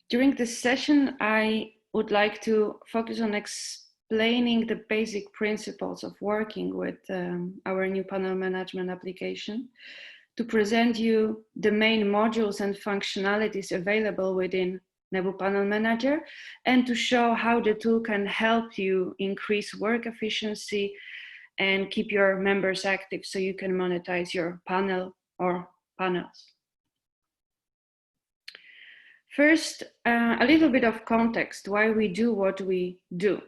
During this session, I would like to focus on explaining the basic principles of working with our new panel management application, to present you the main modules and functionalities available within Nebu Panel Manager, and to show how the tool can help you increase work efficiency and keep your members active so you can monetize your panel or panels. First, a little bit of context why we do what we do.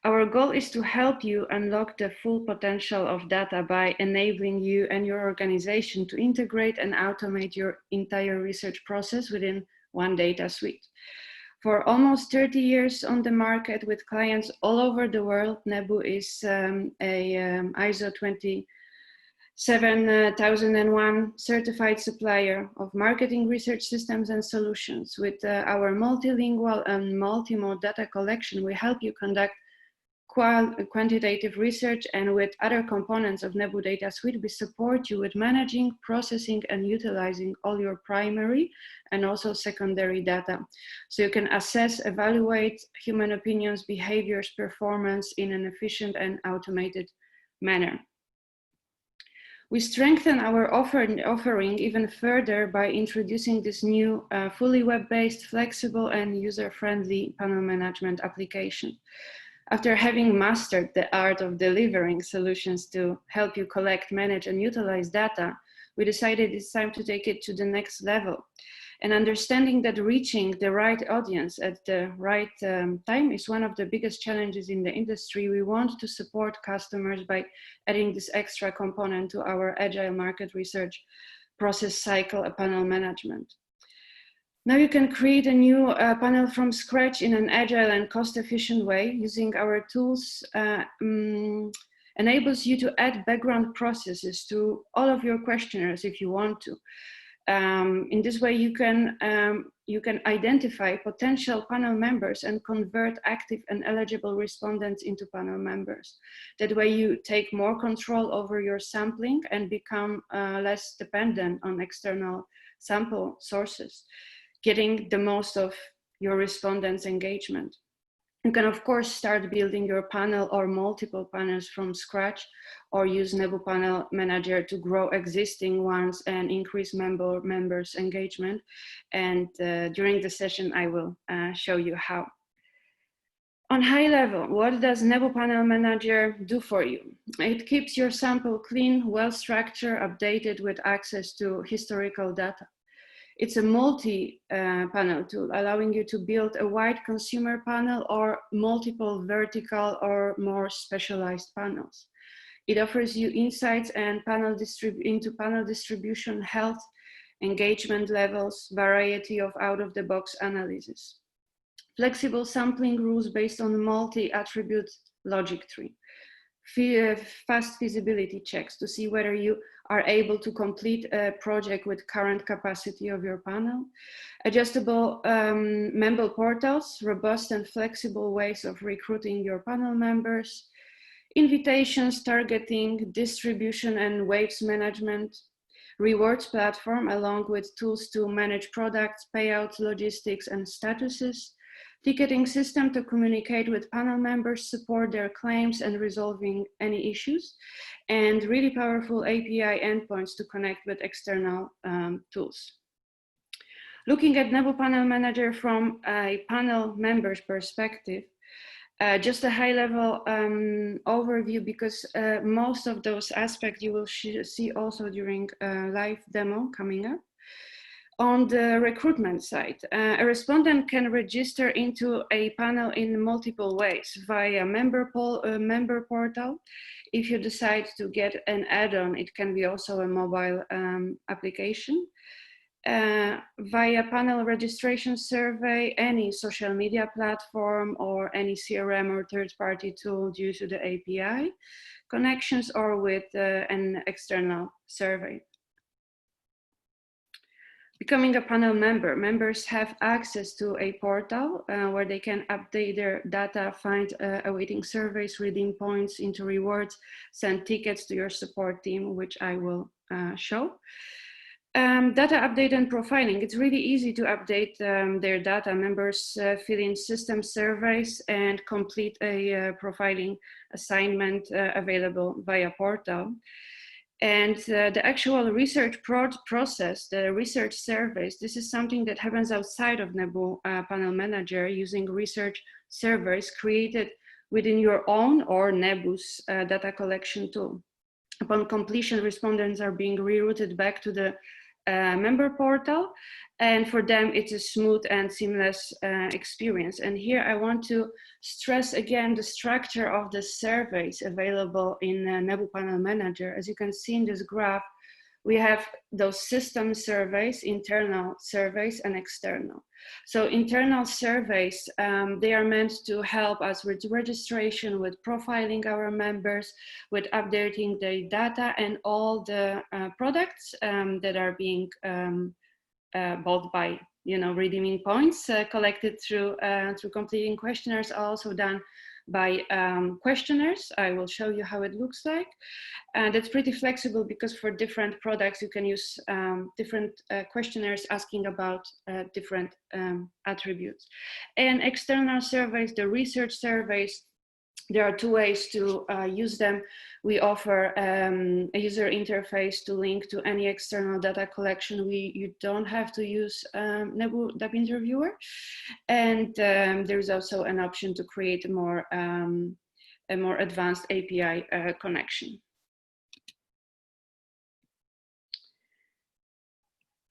Our goal is to help you unlock the full potential of data by enabling you and your organization to integrate and automate your entire research process within one data suite. For almost 30 years on the market with clients all over the world, Nebu is ISO 27001 certified supplier of marketing research systems and solutions. With our multilingual and multimode data collection, we help you conduct quantitative research, and with other components of Nebu Data Suite, we support you with managing, processing, and utilizing all your primary and also secondary data. So you can assess, evaluate human opinions, behaviors, performance in an efficient and automated manner. We strengthen our offering even further by introducing this new fully web-based, flexible, and user-friendly panel management application. After having mastered the art of delivering solutions to help you collect, manage, and utilize data, we decided it's time to take it to the next level. And understanding that reaching the right audience at the right time is one of the biggest challenges in the industry, we want to support customers by adding this extra component to our agile market research process cycle panel management. Now you can create a new panel from scratch in an agile and cost-efficient way. Using our tools enables you to add background processes to all of your questionnaires if you want to. In this way, you can identify potential panel members and convert active and eligible respondents into panel members. That way you take more control over your sampling and become less dependent on external sample sources, getting the most of your respondents' engagement. You can, of course, start building your panel or multiple panels from scratch, or use Nebu Panel Manager to grow existing ones and increase members' engagement. And during the session, I will show you how. On high level, what does Nebu Panel Manager do for you? It keeps your sample clean, well-structured, updated with access to historical data. It's a multi-panel tool, allowing you to build a wide consumer panel or multiple vertical or more specialized panels. It offers you insights and into panel distribution, health, engagement levels, variety of out-of-the-box analysis. Flexible sampling rules based on multi-attribute logic tree. Fast feasibility checks to see whether you are able to complete a project with current capacity of your panel. Adjustable member portals, robust and flexible ways of recruiting your panel members. Invitations, targeting, distribution, and waves management. Rewards platform, along with tools to manage products, payouts, logistics, and statuses. Ticketing system to communicate with panel members, support their claims, and resolving any issues. And really powerful API endpoints to connect with external tools. Looking at Nebu Panel Manager from a panel member's perspective, just a high-level overview, because most of those aspects you will see also during a live demo coming up. On the recruitment side, a respondent can register into a panel in multiple ways: via member portal. If you decide to get an add-on, it can be also a mobile application. Via panel registration survey, any social media platform, or any CRM or third-party tool due to the API connections, or with an external survey. Becoming a panel member, members have access to a portal where they can update their data, find awaiting surveys, redeem points into rewards, send tickets to your support team, which I will show. Data update and profiling. It's really easy to update their data. Members fill in system surveys and complete a profiling assignment available via portal. And the actual research process, the research surveys, this is something that happens outside of Nebu Panel Manager using research surveys created within your own or Nebu's data collection tool. Upon completion, respondents are being rerouted back to the member portal, and for them it's a smooth and seamless experience. And here I want to stress again the structure of the surveys available in Nebu Panel Manager. As you can see in this graph, we have those system surveys, internal surveys, and external. So internal surveys, they are meant to help us with registration, with profiling our members, with updating the data and all the products that are being bought by, redeeming points collected through completing questionnaires, also done by questionnaires. I will show you how it looks like. And it's pretty flexible because for different products, you can use different questionnaires asking about different attributes. And external surveys, the research surveys, there are two ways to use them. We offer a user interface to link to any external data collection. You don't have to use Nebu Data Interviewer. And there is also an option to create a more advanced API connection.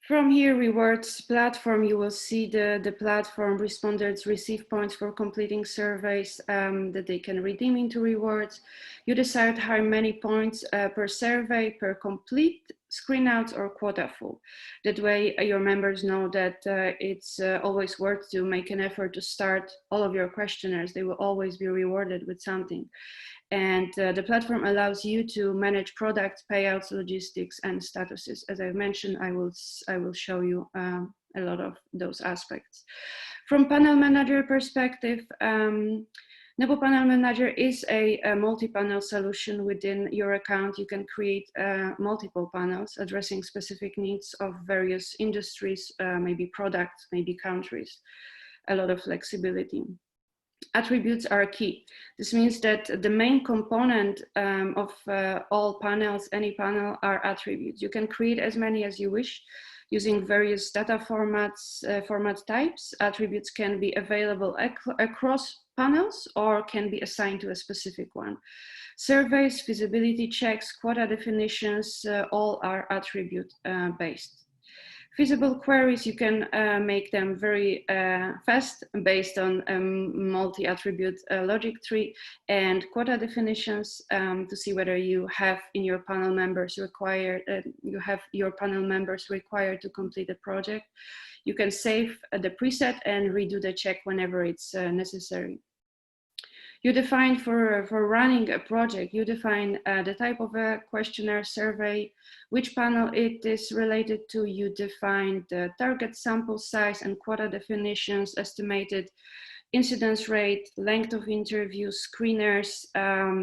From here, rewards platform, you will see the platform respondents receive points for completing surveys that they can redeem into rewards. You decide how many points per survey, per complete, screen outs, or quota full. That way your members know that it's always worth to make an effort to start all of your questionnaires. They will always be rewarded with something. And the platform allows you to manage products, payouts, logistics, and statuses. As I mentioned, I will show you a lot of those aspects. From panel manager perspective, Nebu Panel Manager is a multi-panel solution within your account. You can create multiple panels addressing specific needs of various industries, maybe products, maybe countries, a lot of flexibility. Attributes are key. This means that the main component of all panels, any panel, are attributes. You can create as many as you wish using various data formats, format types. Attributes can be available across panels or can be assigned to a specific one. Surveys, feasibility checks, quota definitions, all are attribute based. Feasible queries, you can make them very fast based on multi-attribute logic tree, and quota definitions to see whether you have in your panel members required, your panel members required to complete a project. You can save the preset and redo the check whenever it's necessary. You define for running a project, you define the type of a questionnaire survey, which panel it is related to, you define the target sample size and quota definitions, estimated incidence rate, length of interviews, screeners,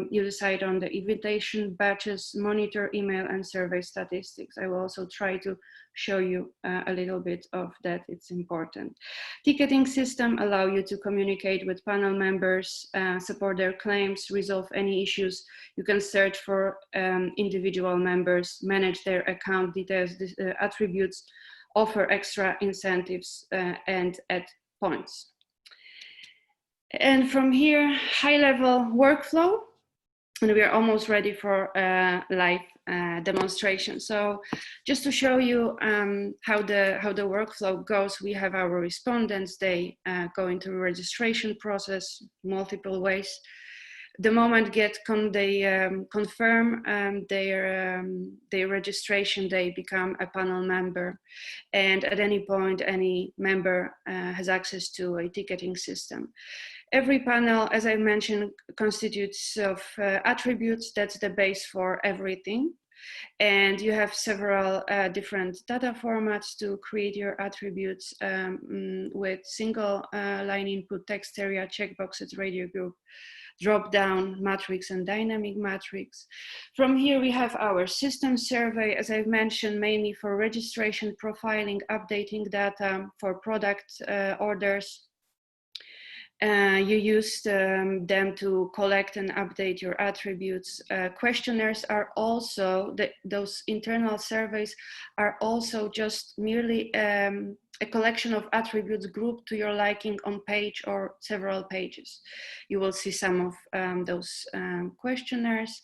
you decide on the invitation batches, monitor email and survey statistics. I will also try to show you a little bit of that, it's important. Ticketing system allow you to communicate with panel members, support their claims, resolve any issues. You can search for individual members, manage their account details, attributes, offer extra incentives and add points. And from here, high-level workflow, and we are almost ready for a live demonstration. So just to show you how the workflow goes, we have our respondents, they go into a registration process multiple ways. The moment they confirm their registration, they become a panel member. And at any point, any member has access to a ticketing system. Every panel, as I mentioned, constitutes of attributes. That's the base for everything. And you have several different data formats to create your attributes with single line input, text area, checkboxes, radio group, drop-down matrix and dynamic matrix. From here, we have our system survey, as I've mentioned, mainly for registration, profiling, updating data for product orders. You use them to collect and update your attributes. Questionnaires are also, those internal surveys are also just merely a collection of attributes grouped to your liking on page or several pages. You will see some of those questionnaires.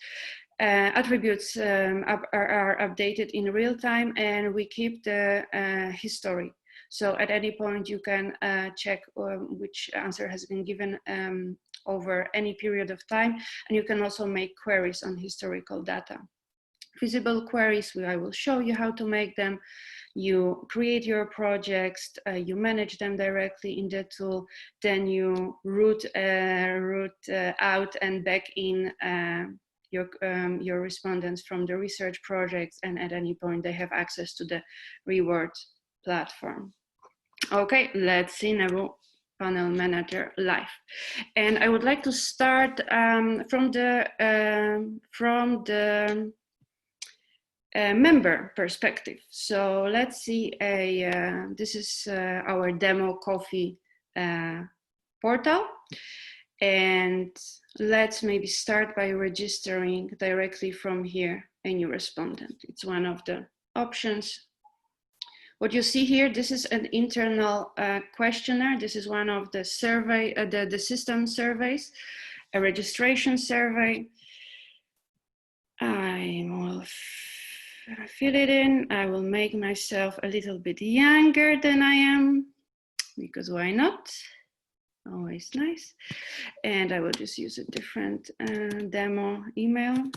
Attributes are updated in real time, and we keep the history. So at any point you can check which answer has been given over any period of time, and you can also make queries on historical data. Feasible queries, I will show you how to make them. You create your projects, you manage them directly in the tool, then you route out and back in your respondents from the research projects, and at any point they have access to the reward platform. Okay, let's see Nebu Panel Manager live. And I would like to start from the member perspective. So let's see this is our demo coffee portal. And let's maybe start by registering directly from here a new respondent. It's one of the options. What you see here, this is an internal questionnaire. This is one of the survey, the system surveys, a registration survey. I will fill it in. I will make myself a little bit younger than I am, because why not? Always nice. And I will just use a different demo email.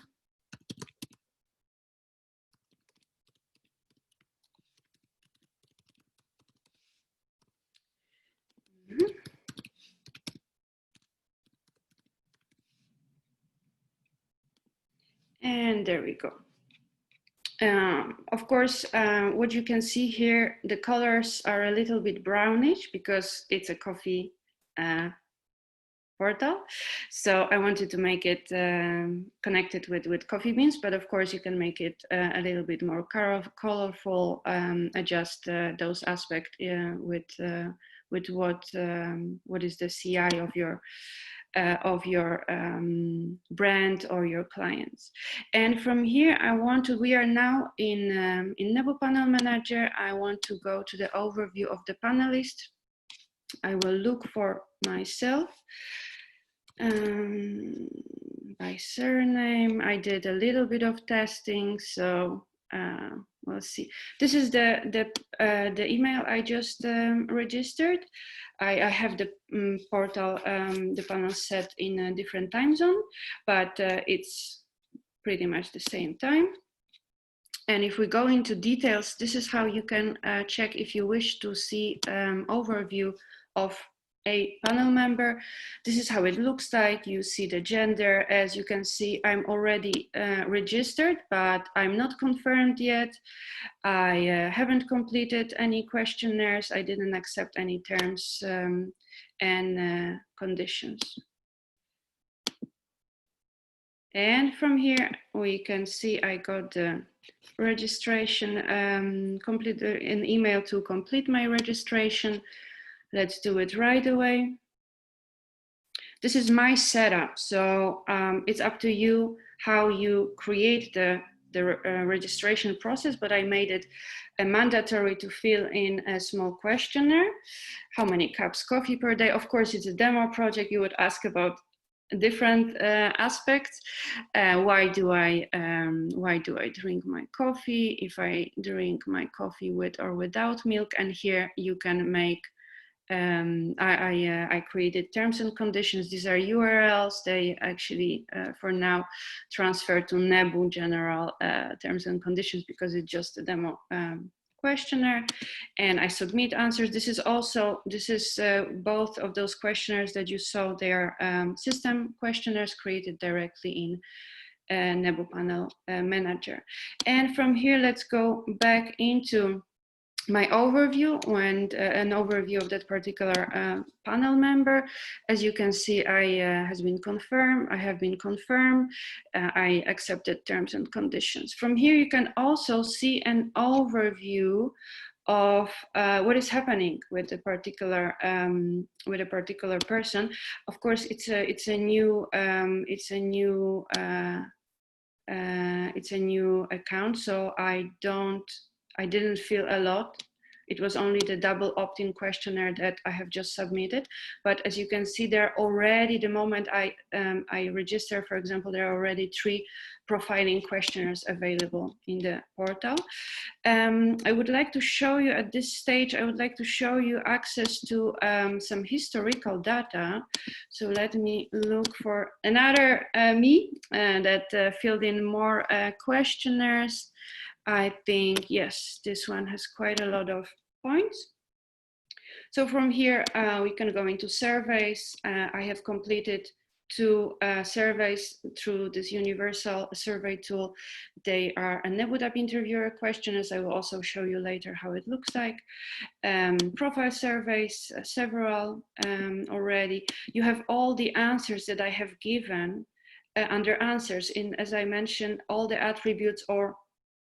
And there we go. Of course, what you can see here, the colors are a little bit brownish because it's a coffee portal. So I wanted to make it connected with coffee beans, but of course you can make it a little bit more colorful, adjust those aspects with what is the CI of your brand or your clients. And from here, we are now in Nebu Panel Manager. I want to go to the overview of the panelist. I will look for myself by surname. I did a little bit of testing, so we'll see. This is the email I just registered. I have the portal, the panel set in a different time zone, but it's pretty much the same time. And if we go into details, this is how you can check if you wish to see overview of a panel member. This is how it looks like. You see the gender. As you can see, I'm already registered, but I'm not confirmed yet. I haven't completed any questionnaires. I didn't accept any terms and conditions. And from here, we can see I got the registration, complete an email to complete my registration. Let's do it right away. This is my setup, so it's up to you how you create the registration process, but I made it mandatory to fill in a small questionnaire. How many cups coffee per day? Of course, it's a demo project. You would ask about different aspects. Why do I drink my coffee? If I drink my coffee with or without milk, and here you can make. I created terms and conditions. These are URLs. They actually, for now, transfer to Nebu general terms and conditions because it's just a demo questionnaire. And I submit answers. This is both of those questionnaires that you saw. They are system questionnaires created directly in Nebu Panel Manager. And from here, let's go back into my overview and an overview of that particular panel member. As you can see, I have been confirmed. I accepted terms and conditions. From here, you can also see an overview of what is happening with a particular person. Of course, it's a new account, so I didn't fill a lot. It was only the double opt-in questionnaire that I have just submitted. But as you can see, there already, the moment I register, for example, there are already 3 profiling questionnaires available in the portal. I would like to show you at this stage, I would like to show you access to some historical data. So let me look for another me that filled in more questionnaires. I think, yes, this one has quite a lot of points. So from here, we can go into surveys. I have completed 2 surveys through this universal survey tool. They are a Nebu interviewer questionnaires. I will also show you later how it looks like. Profile surveys, several already. You have all the answers that I have given under answers in, as I mentioned, all the attributes or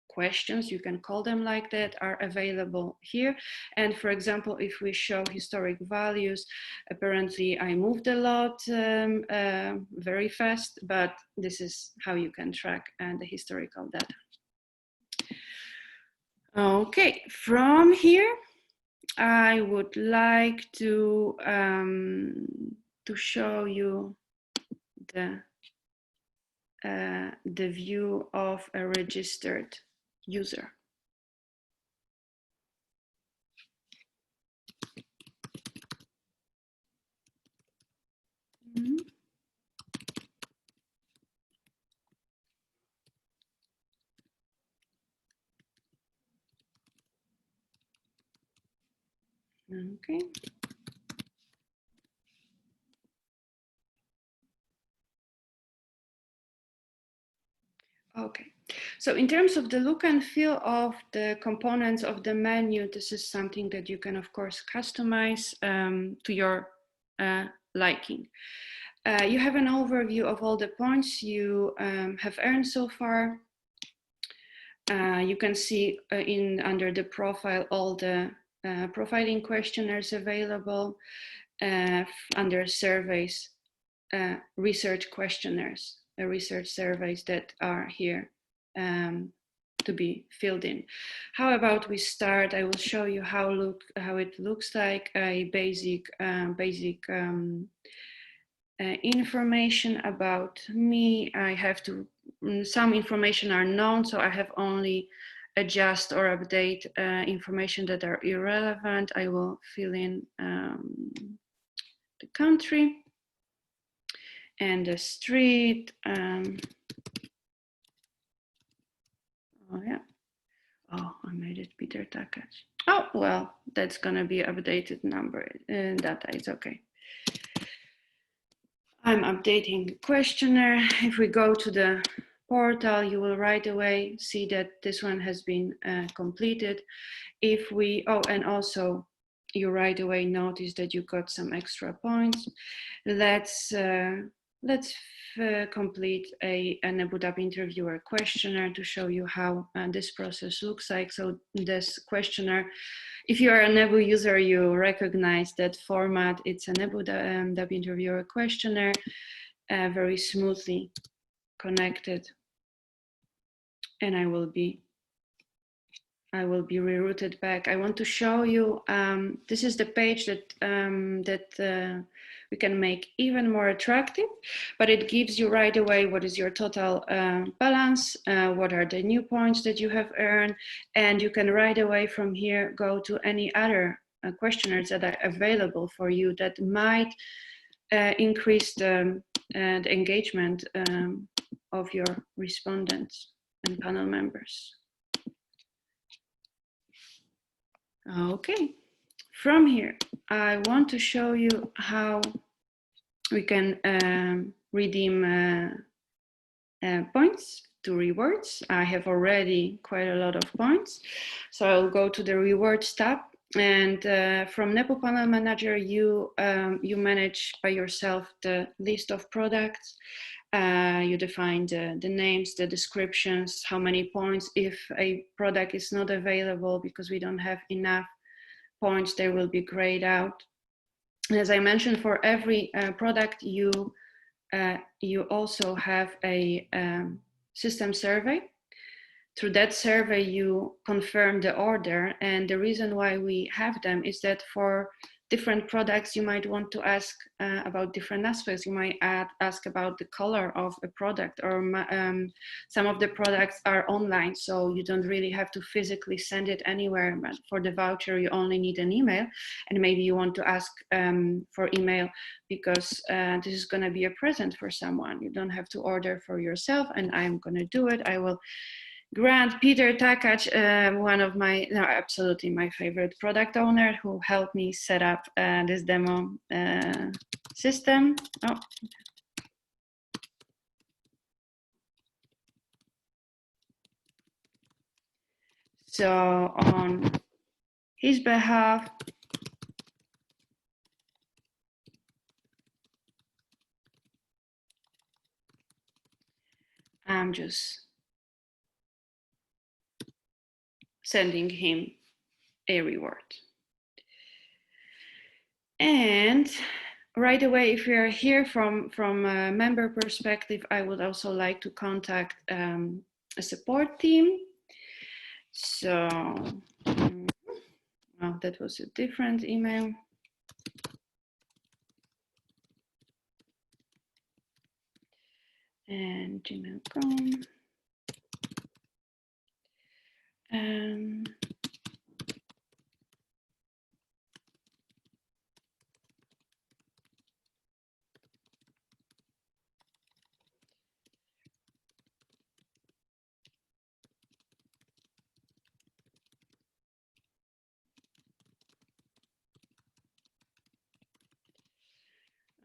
questions, you can call them like that, are available here. And for example, if we show historic values, apparently I moved a lot very fast, but this is how you can track the historical data. Okay, from here, I would like to show you the view of a registered user. Okay. Okay, so in terms of the look and feel of the components of the menu, this is something that you can, of course, customize to your liking. You have an overview of all the points you have earned so far. You can see under the profile all the profiling questionnaires available. Under surveys, research questionnaires, research surveys that are here to be filled in. How about we start? I will show you how it looks like a basic information about me. I have to, some information are known, so I have only adjust or update information that are irrelevant. I will fill in the country and the street. Oh yeah. Oh, I made it Peter Takac. Oh, well, that's gonna be updated number data. It's okay. I'm updating the questionnaire. If we go to the portal, you will right away see that this one has been completed. If we, oh, and also you right away notice that you got some extra points. Let's complete a Nebu interviewer questionnaire to show you how this process looks like. So this questionnaire, if you are a Nebu user, you recognize that format. It's a Nebu interviewer questionnaire, very smoothly connected, and I will be rerouted back. I want to show you, this is the page that we can make even more attractive, but it gives you right away what is your total balance, what are the new points that you have earned, and you can right away from here go to any other questionnaires that are available for you that might increase the engagement of your respondents and panel members. Okay, from here, I want to show you how we can redeem points to rewards. I have already quite a lot of points. So I'll go to the rewards tab. And from Nebu Panel Manager, you manage by yourself the list of products. You define the names, the descriptions, how many points. If a product is not available because we don't have enough points, they will be grayed out. And as I mentioned, for every product, you also have a system survey. Through that survey, you confirm the order. And the reason why we have them is that for different products, you might want to ask about different aspects. You might ask about the color of a product, or some of the products are online, so you don't really have to physically send it anywhere. But for the voucher, you only need an email, and maybe you want to ask for email because this is going to be a present for someone. You don't have to order for yourself, and I'm going to do it. I will grant Peter Takac, one of my, no, absolutely my favorite product owner, who helped me set up this demo system. Oh. So on his behalf, I'm just sending him a reward. And right away, if you're here from a member perspective, I would also like to contact a support team. So, well, that was a different email. And gmail.com.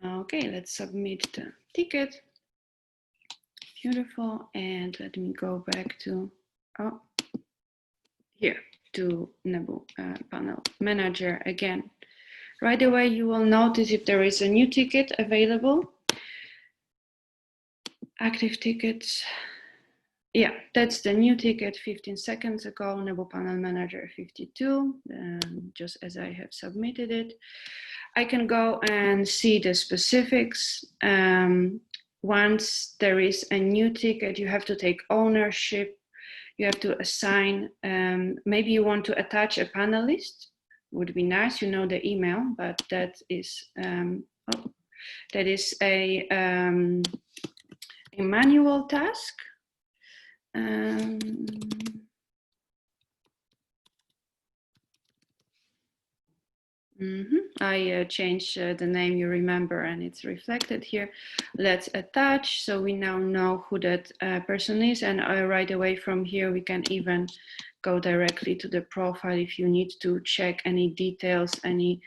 Okay, let's submit the ticket. Beautiful. And let me go back to, here, to Nebu Panel Manager again. Right away, you will notice if there is a new ticket available. Active tickets. Yeah, that's the new ticket 15 seconds ago, Nebu Panel Manager 52, just as I have submitted it. I can go and see the specifics. Once there is a new ticket, you have to take ownership. You have to assign, maybe you want to attach a panelist. Would be nice, you know the email, but that is a manual task. I changed the name, you remember, and it's reflected here. Let's attach, so we now know who that person is, and right away from here we can even go directly to the profile if you need to check any details, any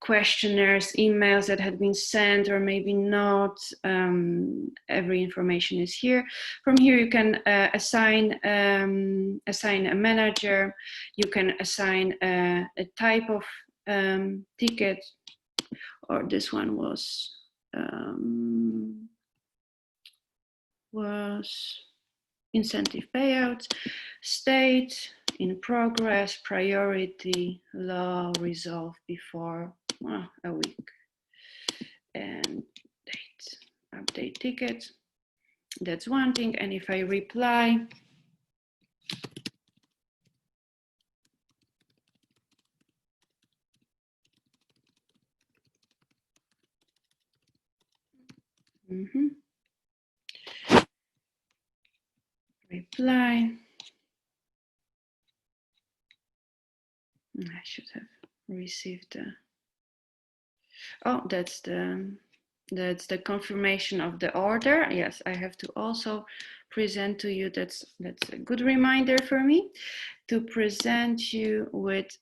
questionnaires, emails that had been sent or maybe not. Every information is here. From here you can assign a manager. You can assign a type of ticket, or this one was incentive payouts, state, in progress, priority, low, resolve before a week, and date, update ticket. That's one thing. And if I reply, reply, I should have received the, oh, that's the confirmation of the order. Yes, I have to also present to you, that's a good reminder for me, to present you with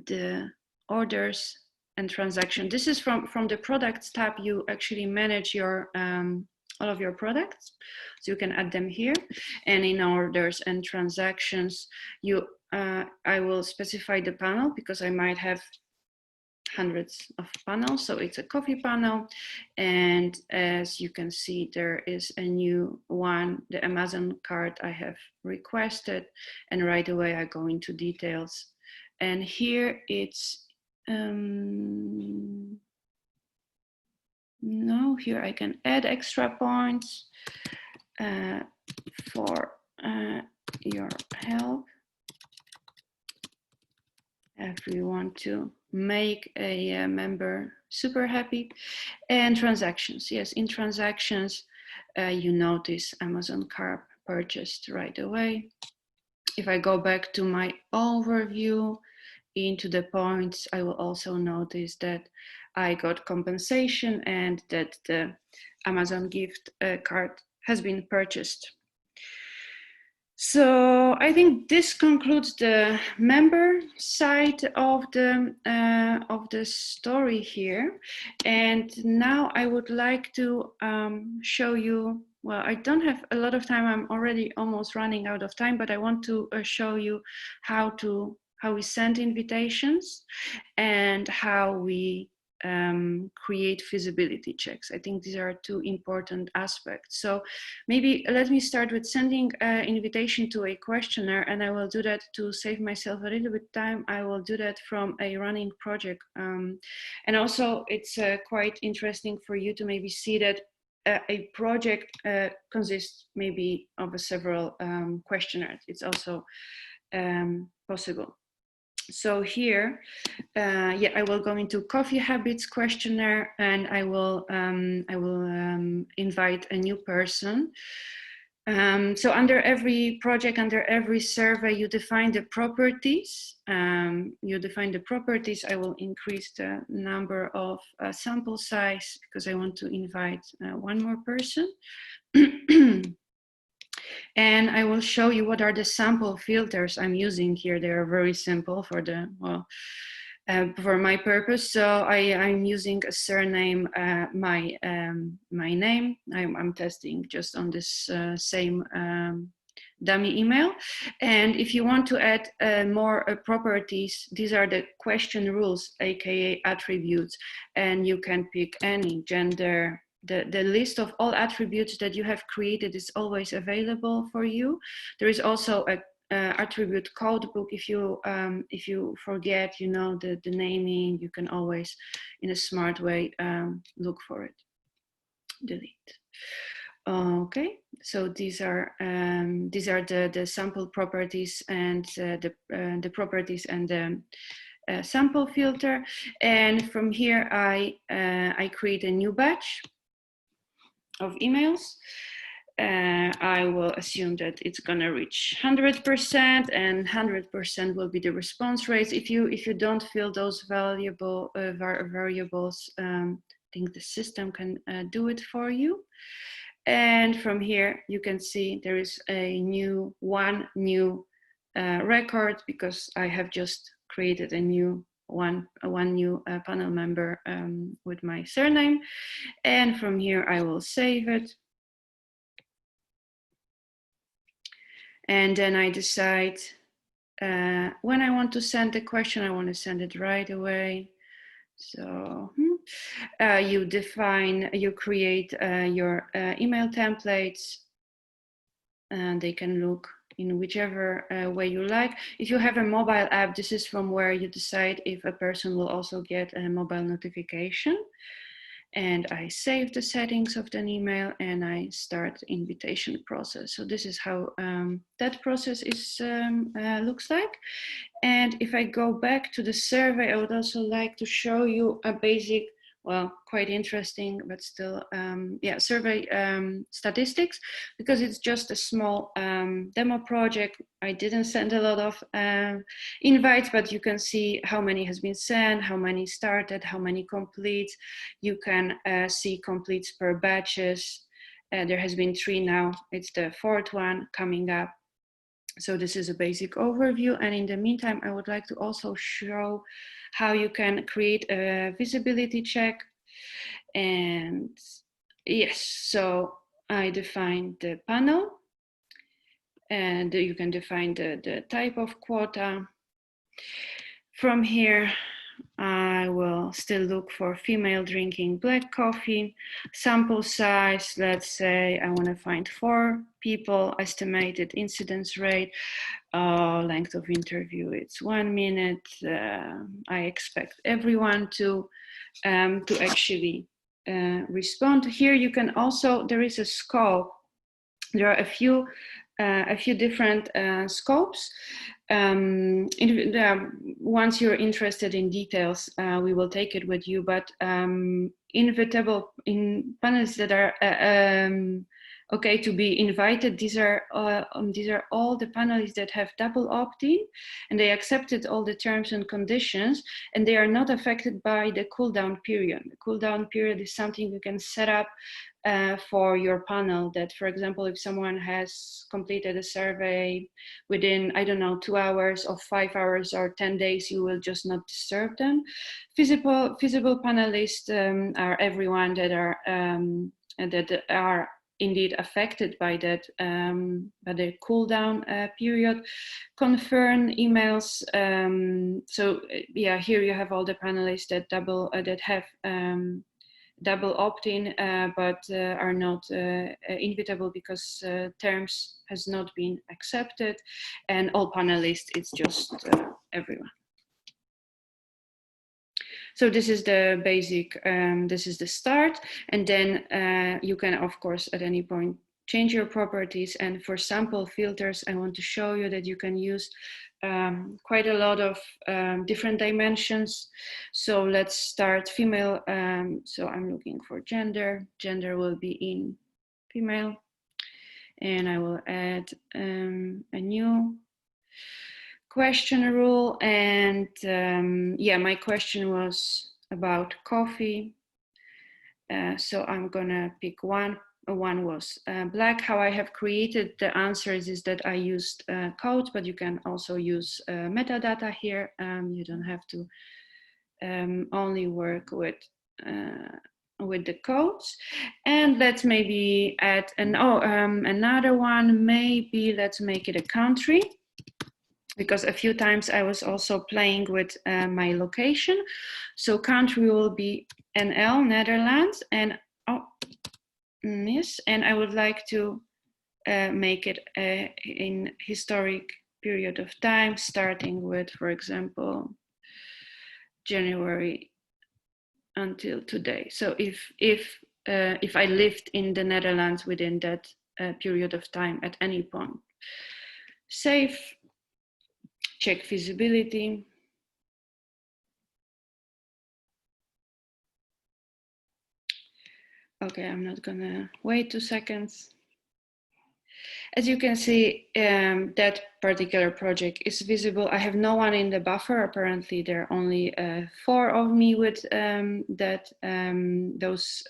the orders and transaction. This is from the products tab. You actually manage your all of your products. So you can add them here. And in orders and transactions, I will specify the panel because I might have hundreds of panels. So it's a coffee panel. And as you can see, there is a new one, the Amazon cart I have requested. And right away I go into details. And here it's, no, here I can add extra points for your help. If we want to make a member super happy. And transactions, yes, in transactions, you notice Amazon cart purchased right away. If I go back to my overview into the points, I will also notice that I got compensation and that the Amazon gift card has been purchased. So I think this concludes the member side of the story here. And now I would like to show you, well, I don't have a lot of time. I'm already almost running out of time, but I want to show you how we send invitations and how we create feasibility checks. I think these are two important aspects. So maybe let me start with sending an invitation to a questionnaire, and I will do that to save myself a little bit time. I will do that from a running project. And also it's quite interesting for you to maybe see that a project consists maybe of several questionnaires. It's also possible. So here, I will go into coffee habits questionnaire, and I will invite a new person. So under every project, under every survey, you define the properties. I will increase the number of sample size because I want to invite one more person. And I will show you what are the sample filters I'm using here. They are very simple for the, for my purpose. So I'm using a surname, my name. I'm testing just on this same dummy email. And if you want to add more properties, these are the question rules, aka attributes, and you can pick any gender. The list of all attributes that you have created is always available for you. There is also a attribute code book. If you forget, the naming, you can always, in a smart way, look for it. Delete. Okay, so these are the sample properties and the properties and the sample filter. And from here, I create a new batch of emails. I will assume that it's gonna reach 100%, and 100% will be the response rates. If you don't fill those variables, I think the system can do it for you. And from here, you can see there is one new record because I have just created a new one new panel member with my surname. And from here, I will save it. And then I decide when I want to send the question. I want to send it right away. So you create your email templates, and they can look in whichever way you like. If you have a mobile app, this is from where you decide if a person will also get a mobile notification. And I save the settings of the email, and I start the invitation process. So this is how that process is looks like. And if I go back to the survey, I would also like to show you a basic, well, quite interesting, but still, survey statistics, because it's just a small demo project. I didn't send a lot of invites, but you can see how many has been sent, how many started, how many completes. You can see completes per batches. There has been 3 now. It's the 4th one coming up. So this is a basic overview. And in the meantime, I would like to also show how you can create a visibility check. And yes, so I define the panel, and you can define the type of quota. From here, I will still look for female drinking black coffee. Sample size, let's say I want to find 4 people, estimated incidence rate, length of interview, it's 1 minute. I expect everyone to actually respond. Here you can also, there is a scope. There are a few different scopes. Once you're interested in details, we will take it with you, but inevitable in panels that are okay to be invited, these are all the panelists that have double opt-in, and they accepted all the terms and conditions, and they are not affected by the cool-down period. The cool-down period is something you can set up for your panel, that, for example, if someone has completed a survey within, I don't know, 2 hours or 5 hours or 10 days, you will just not disturb them. Feasible panelists are everyone that are indeed affected by that, by the cool down period. Confirm emails. So yeah, here you have all the panelists that have double opt-in, but are not invitable because terms has not been accepted, and all panelists, it's just everyone. So this is the basic, this is the start, and then you can, of course, at any point change your properties. And for sample filters, I want to show you that you can use quite a lot of different dimensions. So let's start female. So I'm looking for gender. Gender will be in female, and I will add a new question rule. And yeah, my question was about coffee. So I'm gonna pick one. One was black. How I have created the answers is that I used codes, but you can also use metadata here. You don't have to only work with the codes. And let's maybe add another one. Maybe let's make it a country, because a few times I was also playing with my location. So country will be NL, Netherlands, and yes, and I would like to make it in historic period of time, starting with, for example, January until today. So if I lived in the Netherlands within that period of time at any point. Save, check feasibility. Okay, I'm not gonna wait 2 seconds. As you can see, that particular project is visible. I have no one in the buffer. Apparently, there are only 4 of me with those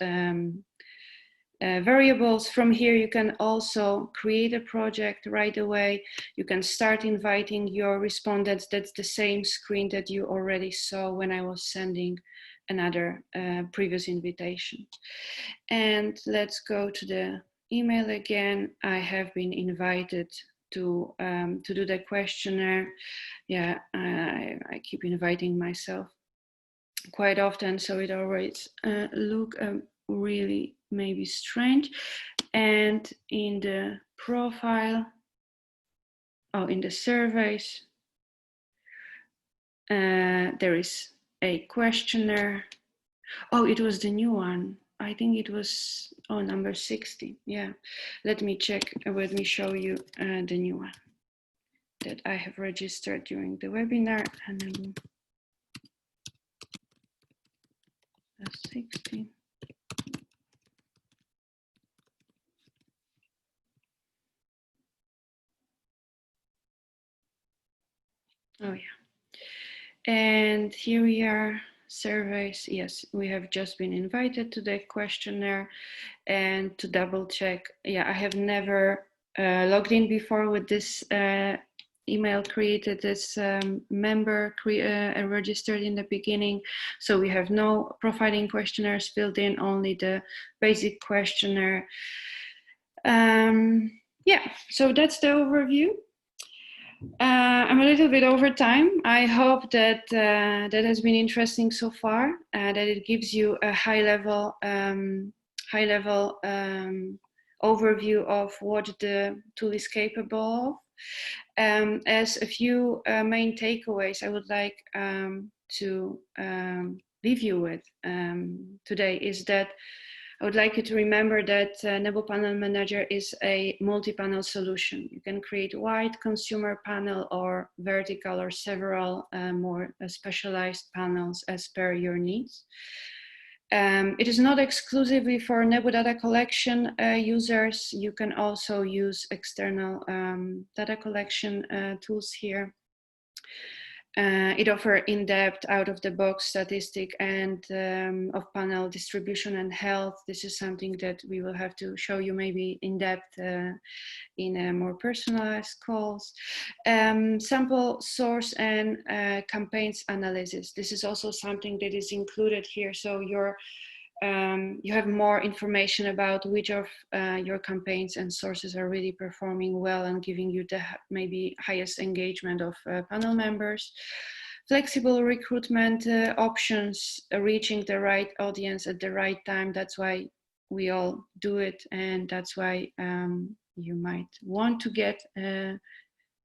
variables. From here, you can also create a project right away. You can start inviting your respondents. That's the same screen that you already saw when I was sending another previous invitation. And let's go to the email again. I have been invited to do the questionnaire. Yeah, I keep inviting myself quite often, so it always look really maybe strange. And in the profile, in the surveys, there is a questionnaire. Oh, it was the new one. I think it was number 60. Yeah, let me check. Let me show you the new one that I have registered during the webinar. And then 60. Oh yeah. And here we are, surveys. Yes, we have just been invited to the questionnaire. And to double check, yeah, I have never logged in before with this email created, this member registered in the beginning. So we have no profiling questionnaires filled in, only the basic questionnaire. Yeah, so that's the overview. I'm a little bit over time. I hope that that has been interesting so far. That it gives you a high-level overview of what the tool is capable of. As a few main takeaways, I would like to leave you with today is that I would like you to remember that Nebu Panel Manager is a multi-panel solution. You can create wide consumer panel or vertical or several more specialized panels as per your needs. It is not exclusively for Nebu data collection users. You can also use external data collection tools here. It offers in-depth, out-of-the-box statistic and of panel distribution and health. This is something that we will have to show you maybe in-depth in a more personalized calls. Sample source and campaigns analysis. This is also something that is included here. So you have more information about which of your campaigns and sources are really performing well and giving you the maybe highest engagement of panel members. Flexible recruitment options, reaching the right audience at the right time. That's why we all do it, and that's why you might want to get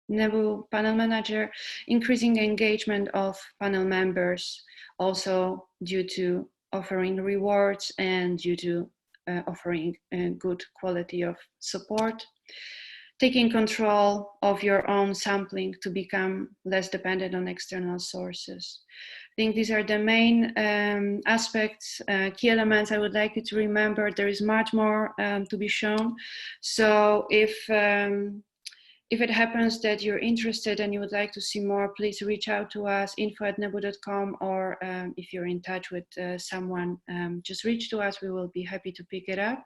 Nebu Panel Manager. Increasing engagement of panel members, also due to offering rewards and due to offering a good quality of support. Taking control of your own sampling to become less dependent on external sources. I think these are the main aspects, key elements I would like you to remember. There is much more to be shown. So if it happens that you're interested and you would like to see more, please reach out to us, info@nebu.com, or if you're in touch with someone, just reach to us. We will be happy to pick it up.